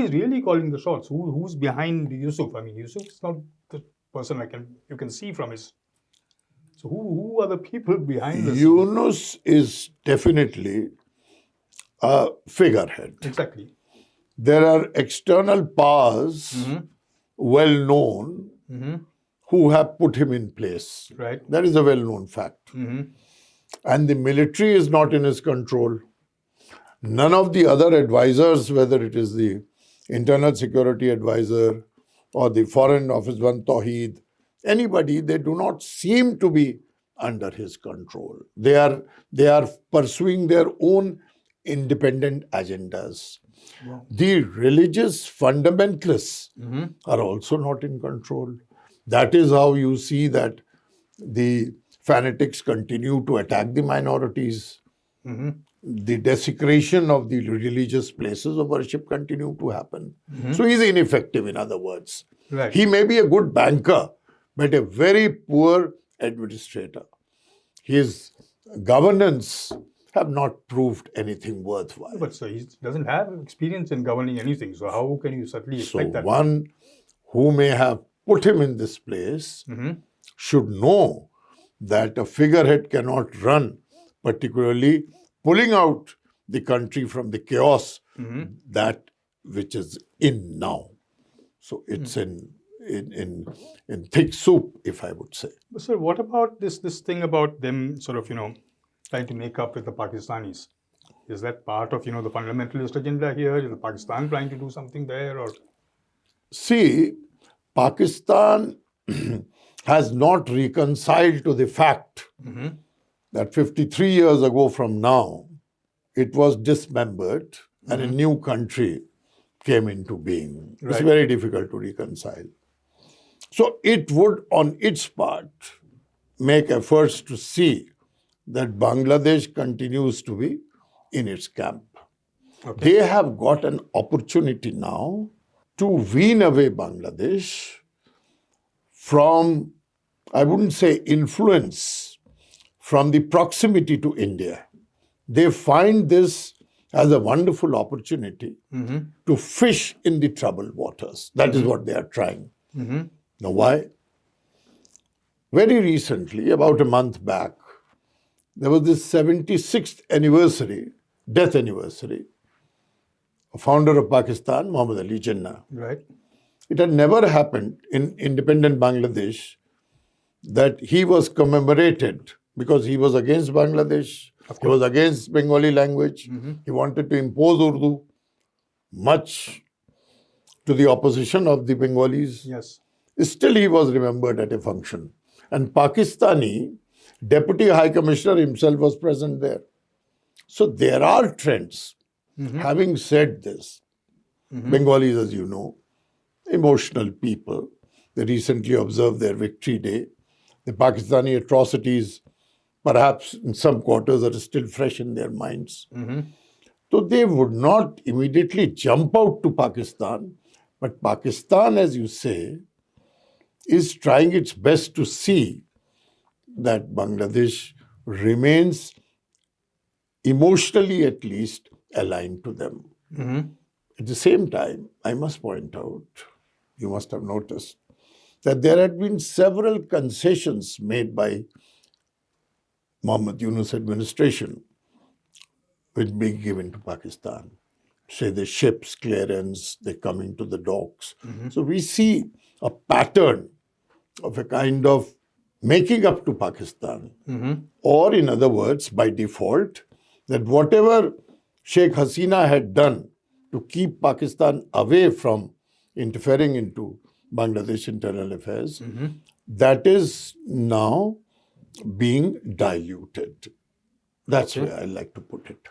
is really calling the shots? Who's behind Yusuf? I mean, Yusuf is not the person you can see from his. So who are the people behind this? Yunus is definitely a figurehead. Exactly. There are external powers, well known, who have put him in place. Right. That is a well known fact. And the military is not in his control. None of the other advisors, whether it is the internal security advisor or the foreign office one Tawheed, anybody, they do not seem to be under his control. They are pursuing their own independent agendas. Wow. The religious fundamentalists are also not in control. That is how you see that the fanatics continue to attack the minorities. The desecration of the religious places of worship continue to happen. So he's ineffective, in other words. Right. He may be a good banker, but a very poor administrator. His governance have not proved anything worthwhile. But so he doesn't have experience in governing anything. So how can you certainly expect that? One who may have put him in this place should know that a figurehead cannot run, particularly pulling out the country from the chaos that which is in now. So it's in thick soup, if I would say. Sir, what about this thing about them sort of, trying to make up with the Pakistanis? Is that part of, the fundamentalist agenda here? Is Pakistan trying to do something there? Or See, Pakistan has not reconciled to the fact that 53 years ago from now, it was dismembered and a new country came into being. It's very difficult to reconcile. So it would, on its part, make efforts to see that Bangladesh continues to be in its camp. Okay. They have got an opportunity now to wean away Bangladesh from, I wouldn't say influence, from the proximity to India. They find this as a wonderful opportunity to fish in the troubled waters. That is what they are trying. Now, why? Very recently, about a month back, there was this 76th anniversary, death anniversary, of founder of Pakistan, Muhammad Ali Jinnah. right? It had never happened in independent Bangladesh that he was commemorated because he was against Bangladesh, he was against Bengali language, he wanted to impose Urdu, much to the opposition of the Bengalis. Yes. Still, he was remembered at a function. And Pakistani Deputy High Commissioner himself was present there. So there are trends. Having said this, Bengalis, as you know, emotional people. They recently observed their Victory Day. The Pakistani atrocities, perhaps in some quarters, are still fresh in their minds. So they would not immediately jump out to Pakistan. But Pakistan, as you say, is trying its best to see that Bangladesh remains, emotionally at least, aligned to them. At the same time, I must point out, you must have noticed, that there had been several concessions made by Mohammad Yunus administration which being given to Pakistan. Say the ships clearance, they coming to the docks. So we see a pattern of a kind of making up to Pakistan. Or in other words, by default, that whatever Sheikh Hasina had done to keep Pakistan away from interfering into Bangladesh internal affairs, that is now being diluted. That's where I like to put it.